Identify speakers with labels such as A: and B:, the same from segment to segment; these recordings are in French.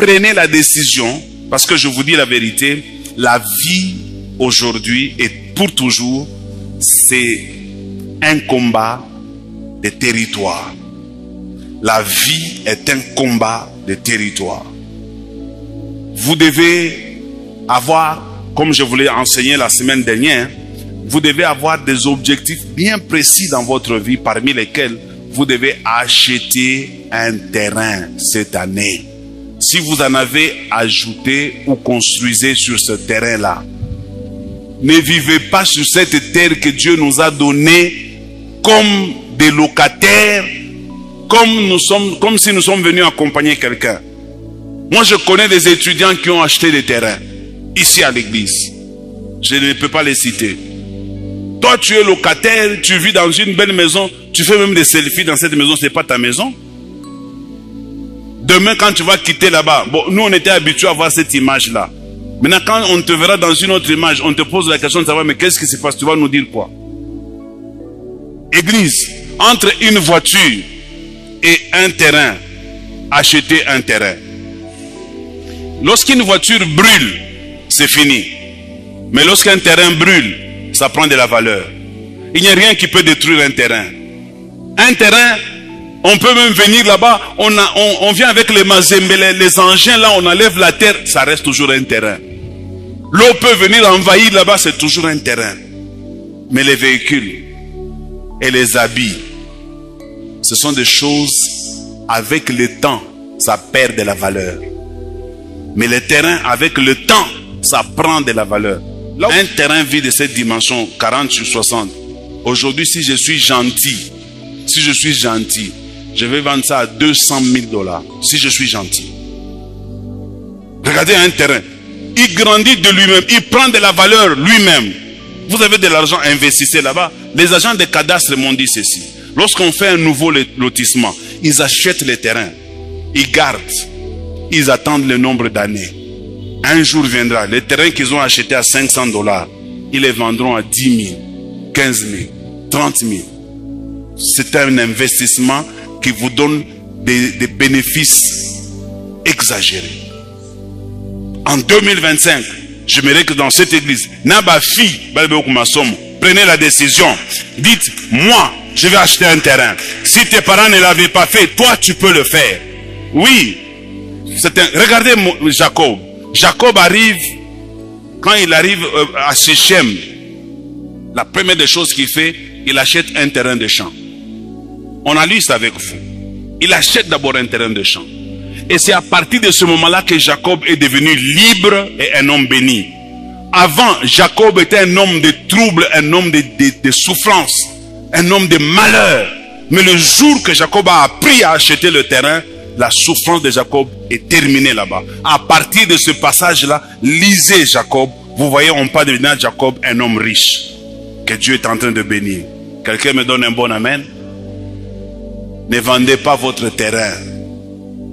A: prenez la décision, parce que je vous dis la vérité, la vie aujourd'hui et pour toujours, c'est un combat de territoire. La vie est un combat de territoire. Vous devez avoir, comme je vous l'ai enseigné la semaine dernière, vous devez avoir des objectifs bien précis dans votre vie, parmi lesquels vous devez acheter un terrain cette année. Si vous en avez ajouté ou construisez sur ce terrain-là, ne vivez pas sur cette terre que Dieu nous a donnée comme des locataires, comme si nous sommes venus accompagner quelqu'un. Moi, je connais des étudiants qui ont acheté des terrains ici à l'église. Je ne peux pas les citer. Toi, tu es locataire, tu vis dans une belle maison, tu fais même des selfies dans cette maison, ce n'est pas ta maison. Demain, quand tu vas quitter là-bas, bon, nous, on était habitués à voir cette image-là. Maintenant, quand on te verra dans une autre image, on te pose la question de savoir, mais qu'est-ce qui se passe? Tu vas nous dire quoi? Église, entre une voiture et un terrain, achetez un terrain. Lorsqu'une voiture brûle, c'est fini. Mais lorsqu'un terrain brûle, ça prend de la valeur. Il n'y a rien qui peut détruire un terrain. Un terrain, on peut même venir là-bas, on vient avec les mazembe, les engins là, on enlève la terre, ça reste toujours un terrain. L'eau peut venir envahir là-bas, c'est toujours un terrain. Mais les véhicules et les habits, ce sont des choses, avec le temps, ça perd de la valeur. Mais le terrain, avec le temps, ça prend de la valeur. Là, un terrain vit de cette dimension, 40 sur 60. Aujourd'hui, si je suis gentil, je vais vendre ça à 200 000 $. Si je suis gentil. Regardez un terrain. Il grandit de lui-même. Il prend de la valeur lui-même. Vous avez de l'argent, investissez là-bas. Les agents de cadastre m'ont dit ceci. Lorsqu'on fait un nouveau lotissement, ils achètent les terrains. Ils gardent. Ils attendent le nombre d'années. Un jour viendra. Les terrains qu'ils ont achetés à 500 $, ils les vendront à 10 000, 15 000, 30 000. C'est un investissement qui vous donne des bénéfices exagérés. En 2025, j'aimerais que dans cette église, prenez la décision. Dites, moi, je vais acheter un terrain. Si tes parents ne l'avaient pas fait, toi, tu peux le faire. Oui. Regardez Jacob. Jacob arrive, quand il arrive à Shechem, la première des choses qu'il fait, il achète un terrain de champ. On a lu ça avec vous. Il achète d'abord un terrain de champ. Et c'est à partir de ce moment-là que Jacob est devenu libre et un homme béni. Avant, Jacob était un homme de trouble, un homme de souffrance, un homme de malheur. Mais le jour que Jacob a appris à acheter le terrain, la souffrance de Jacob est terminée là-bas. À partir de ce passage-là, lisez Jacob. Vous voyez, on parle de Jacob, un homme riche, que Dieu est en train de bénir. Quelqu'un me donne un bon amen? Ne vendez pas votre terrain.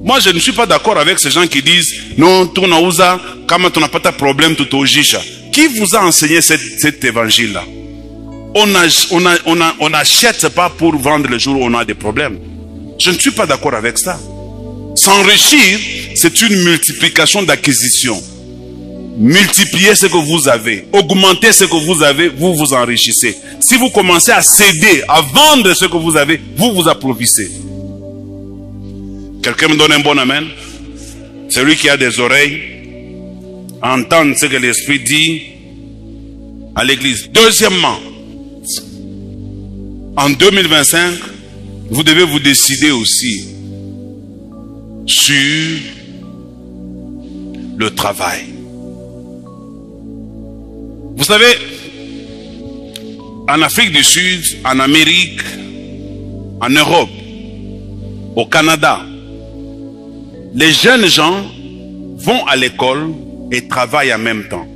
A: Moi, je ne suis pas d'accord avec ces gens qui disent non, tu n'as pas de problème, tout au jisha. Qui vous a enseigné cet évangile-là? On n'achète pas pour vendre le jour où on a des problèmes. Je ne suis pas d'accord avec ça. S'enrichir, c'est une multiplication d'acquisition. Multipliez ce que vous avez, augmentez ce que vous avez, vous vous enrichissez. Si vous commencez à céder, à vendre ce que vous avez, vous vous approvissez. Quelqu'un me donne un bon amen? Celui qui a des oreilles, entendre ce que l'Esprit dit à l'église. Deuxièmement, en 2025, vous devez vous décider aussi sur le travail. Vous savez, en Afrique du Sud, en Amérique, en Europe, au Canada, les jeunes gens vont à l'école et travaillent en même temps.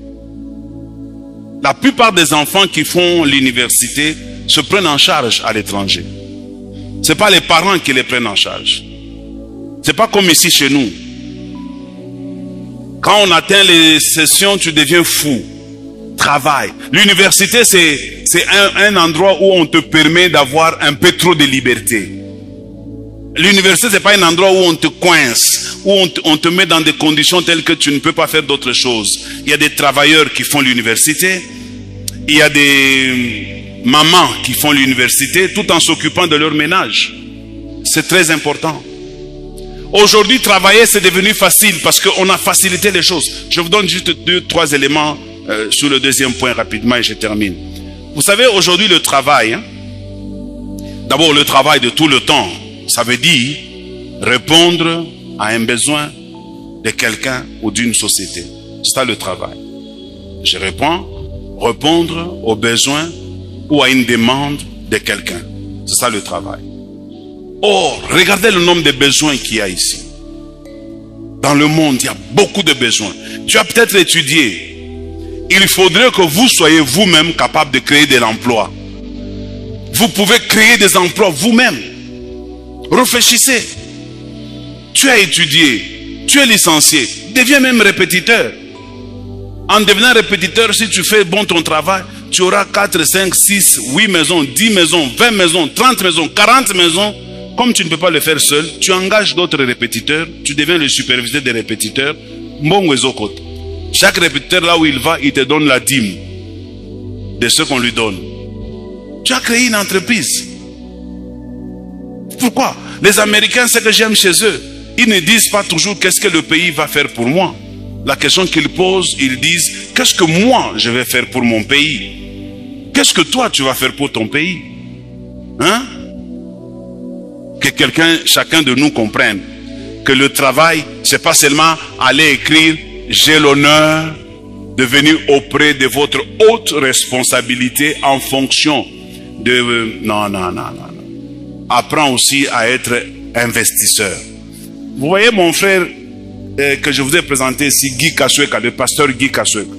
A: La plupart des enfants qui font l'université se prennent en charge à l'étranger. Ce n'est pas les parents qui les prennent en charge. Ce n'est pas comme ici chez nous. Quand on atteint les sessions, tu deviens fou. Travail. L'université, c'est un endroit où on te permet d'avoir un peu trop de liberté. L'université, c'est pas un endroit où on te coince, où on te met dans des conditions telles que tu ne peux pas faire d'autres choses. Il y a des travailleurs qui font l'université, il y a des mamans qui font l'université tout en s'occupant de leur ménage. C'est très important. Aujourd'hui, travailler, c'est devenu facile parce qu'on a facilité les choses. Je vous donne juste 2-3 éléments sur le deuxième point rapidement et je termine. Vous savez, aujourd'hui, le travail, d'abord le travail de tout le temps, ça veut dire répondre à un besoin de quelqu'un ou d'une société. C'est ça le travail. Je réponds, répondre aux besoins ou à une demande de quelqu'un. C'est ça le travail. Or, regardez le nombre de besoins qu'il y a ici. Dans le monde, il y a beaucoup de besoins. Tu as peut-être étudié. Il faudrait que vous soyez vous-même capable de créer de l'emploi. Vous pouvez créer des emplois vous-même. Réfléchissez. Tu as étudié, tu es licencié, deviens même répétiteur. En devenant répétiteur, si tu fais bon ton travail, tu auras 4, 5, 6, 8 maisons, 10 maisons, 20 maisons, 30 maisons, 40 maisons. Comme tu ne peux pas le faire seul, tu engages d'autres répétiteurs, tu deviens le superviseur des répétiteurs. Chaque répétiteur, là où il va, il te donne la dîme de ce qu'on lui donne. Tu as créé une entreprise. Pourquoi? Les Américains, c'est que j'aime chez eux. Ils ne disent pas toujours qu'est-ce que le pays va faire pour moi. La question qu'ils posent, ils disent qu'est-ce que moi je vais faire pour mon pays? Qu'est-ce que toi tu vas faire pour ton pays? Hein? Que chacun de nous comprenne que le travail, c'est pas seulement aller écrire j'ai l'honneur de venir auprès de votre haute responsabilité en fonction de... Non. Apprends aussi à être investisseur. Vous voyez mon frère que je vous ai présenté ici, Guy Kasweka, le pasteur Guy Kasweka.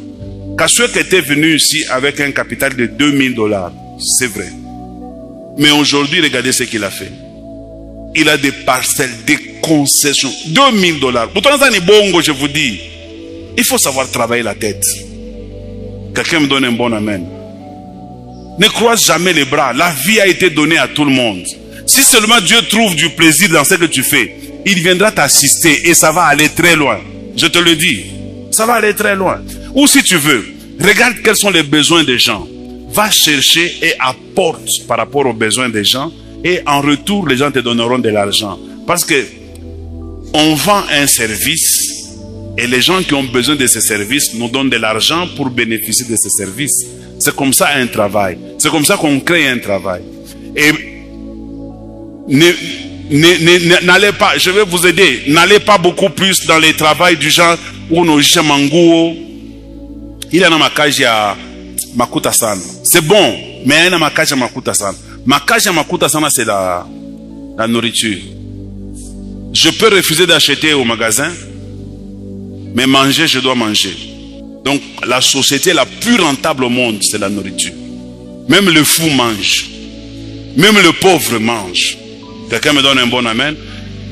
A: Kasweka était venu ici avec un capital de $2000. C'est vrai. Mais aujourd'hui, regardez ce qu'il a fait. Il a des parcelles, des concessions. $2000. Pourtant, ça n'est bongo, je vous dis. Il faut savoir travailler la tête. Quelqu'un me donne un bon amen. Ne croise jamais les bras. La vie a été donnée à tout le monde. Si seulement Dieu trouve du plaisir dans ce que tu fais, il viendra t'assister et ça va aller très loin. Je te le dis. Ça va aller très loin. Ou si tu veux, regarde quels sont les besoins des gens. Va chercher et apporte par rapport aux besoins des gens. Et en retour, les gens te donneront de l'argent. Parce que on vend un service et les gens qui ont besoin de ce service nous donnent de l'argent pour bénéficier de ce service. C'est comme ça un travail. C'est comme ça qu'on crée un travail. Et n'allez pas, je vais vous aider, n'allez pas beaucoup plus dans les travails du genre où on a manguo. Il y a un makaji à makuta sana. C'est bon, mais il y a un makaji à makuta sana. Makaji à makuta sana, c'est la nourriture. Je peux refuser d'acheter au magasin, mais manger, je dois manger. Donc, la société la plus rentable au monde, c'est la nourriture. Même le fou mange. Même le pauvre mange. Quelqu'un me donne un bon amen.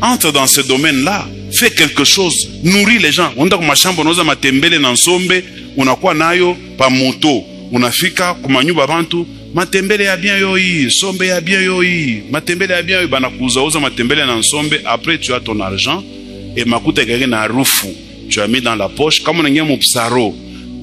A: Entre dans ce domaine-là. Fais quelque chose. Nourris les gens. On a ma chambre, on a ma tembele nansombe. On a quoi nayo? Pa moto. On a fika, kumanyu babantu. Ma tembele ya bien yoi. Sombe ya bien yoi. Ma tembele ya bien yoi. Bana kuza oza ma tembele nansombe. Après, tu as ton argent. Et ma kuta gagné na rufu. Tu as mis dans la poche. Comme on a mon psaro.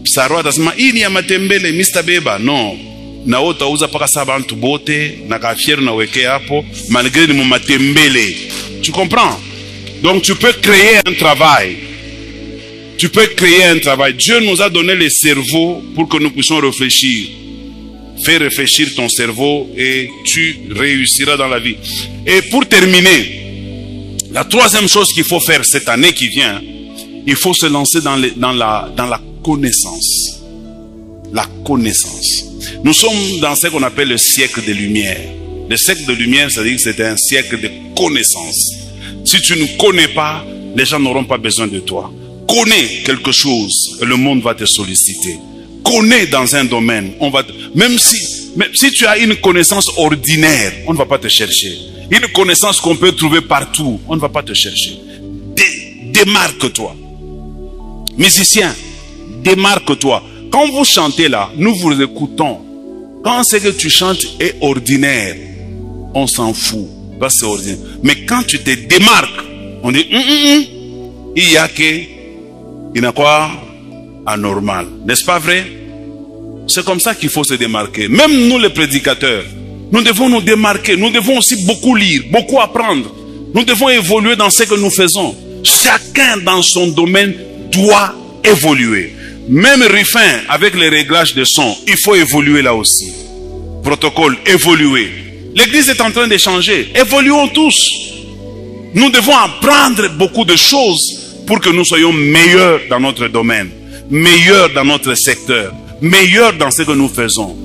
A: Psaro atasema, ini ya matembele, Mr. Beba. Non. Na ota uza paka sabantu bote. Na kafier na weke hapo. Malgré mon matembele. Tu comprends? Donc tu peux créer un travail. Tu peux créer un travail. Dieu nous a donné le cerveau pour que nous puissions réfléchir. Fais réfléchir ton cerveau et tu réussiras dans la vie. Et pour terminer, la troisième chose qu'il faut faire cette année qui vient, il faut se lancer dans la connaissance. La connaissance. Nous sommes dans ce qu'on appelle le siècle des Lumières. Le siècle de lumière, c'est-à-dire que c'est un siècle de connaissance. Si tu ne connais pas, les gens n'auront pas besoin de toi. Connais quelque chose, et le monde va te solliciter. Connais dans un domaine, même si tu as une connaissance ordinaire, on ne va pas te chercher. Une connaissance qu'on peut trouver partout, on ne va pas te chercher. Démarque-toi. Musicien, démarque-toi. Quand vous chantez là, nous vous écoutons. Quand ce que tu chantes est ordinaire, on s'en fout. Parce que c'est ordinaire. Mais quand tu te démarques, on dit, il y a quoi anormal. N'est-ce pas vrai? C'est comme ça qu'il faut se démarquer. Même nous les prédicateurs, nous devons nous démarquer. Nous devons aussi beaucoup lire, beaucoup apprendre. Nous devons évoluer dans ce que nous faisons. Chacun dans son domaine doit évoluer. Même Ruffin, avec les réglages de son, il faut évoluer là aussi. Protocole, évoluer. L'église est en train de changer. Évoluons tous. Nous devons apprendre beaucoup de choses pour que nous soyons meilleurs dans notre domaine, meilleurs dans notre secteur, meilleurs dans ce que nous faisons.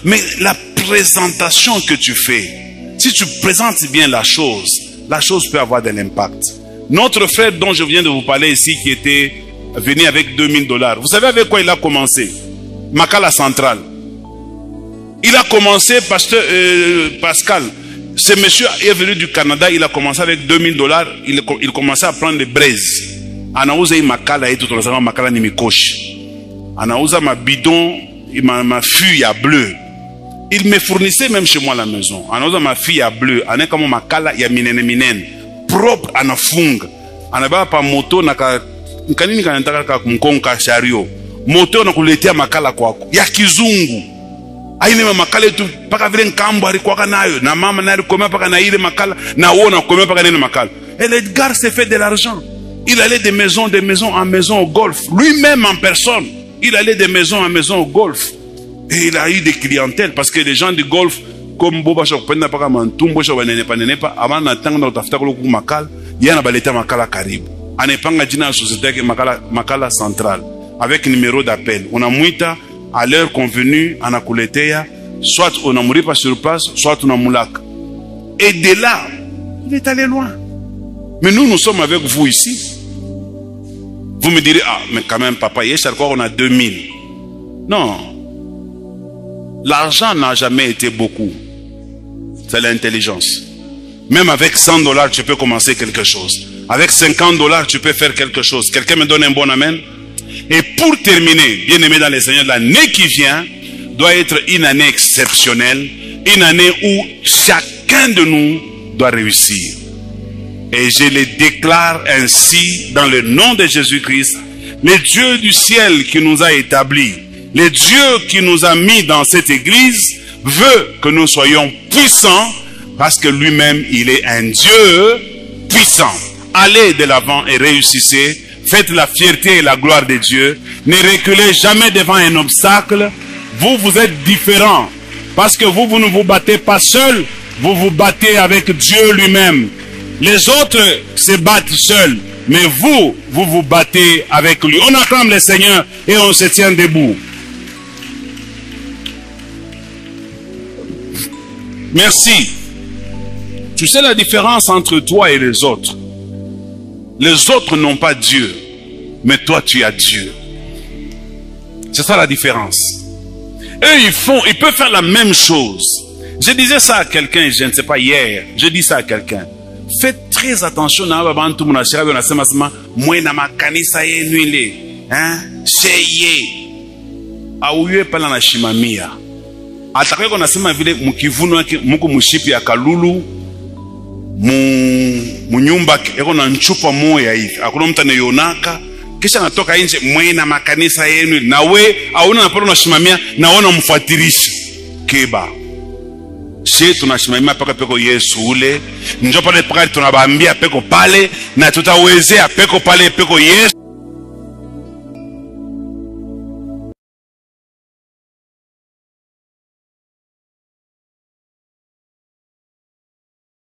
A: Mais la présentation que tu fais, si tu présentes bien la chose peut avoir de l'impact. Notre frère dont je viens de vous parler ici, qui était venu avec $2000, vous savez avec quoi il a commencé? Makala Central. Il a commencé, Pascal, ce monsieur est venu du Canada, il a commencé avec $2000, il commençait à prendre des braises. Anauza makala et tout le makala ni mikoshi. Anauza ma bidon, ma fille à bleu. Il me fournissait même chez moi à la maison. Anauza ma fille à bleu, ane kama makala ya minene propre anafunga. Anaba pa moto naka kanini kanataka ka mkonga chariot. Moto na kuletea makala kwako ya kizungu. Aine makala tu paka vile nkambo alikuwa nayo na mama nayo komea paka na ile makala na uona komea paka nene makala. Et le gars s'est fait de l'argent. Il allait de maison en maison au golf. Lui-même en personne. Il allait de maison en maison au golf. Et il a eu des clientèles parce que les gens du golf, comme Boba Chokpenda Paka Mantumbo Chobanenepa, avant d'attendre notre aftakolo Makal, il y a un baleta Makala Carib. On est pas dans la société Makala Central. Avec un numéro d'appel. On a mouita à l'heure convenue, on a couletea, soit on a mouru pas sur place, soit on a moulak. Et de là, il est allé loin. Mais nous sommes avec vous ici. Vous me direz, ah, mais quand même, papa, hier, on a 2000. Non. L'argent n'a jamais été beaucoup. C'est l'intelligence. Même avec $100, tu peux commencer quelque chose. Avec $50, tu peux faire quelque chose. Quelqu'un me donne un bon amen? Et pour terminer, bien aimé dans les Seigneurs, l'année qui vient doit être une année exceptionnelle. Une année où chacun de nous doit réussir. Et je le déclare ainsi dans le nom de Jésus-Christ. Le Dieu du ciel qui nous a établis, le Dieu qui nous a mis dans cette église, veut que nous soyons puissants parce que lui-même, il est un Dieu puissant. Allez de l'avant et réussissez. Faites la fierté et la gloire de Dieu. Ne reculez jamais devant un obstacle. Vous, vous êtes différents. Parce que vous ne vous battez pas seul. Vous vous battez avec Dieu lui-même. Les autres se battent seuls. Mais vous vous battez avec lui. On acclame le Seigneur et on se tient debout. Merci. Tu sais la différence entre toi et les autres. Les autres n'ont pas Dieu. Mais toi, tu as Dieu. C'est ça la différence. Eux, ils peuvent faire la même chose. Je disais ça à quelqu'un, je ne sais pas, hier. Je dis ça à quelqu'un. Faites très attention à abantu munashira bonasema sema mwena makanisa yenu ile sheye auye pala na shimamia atakayeko nasema vile mkivuno yake mko mshipi ya kalulu munyumba yako na nchupa moya hivi hakuna mtu anayonaka kisha natoka nje mwena makanisa yenu na we hauna napalo na shimamia naona mfuatilisha keba. Si tunashimamia paka peko Yesu ule, njo pale paka tunabambia peko pale na tutawezea peko pale peko Yesu.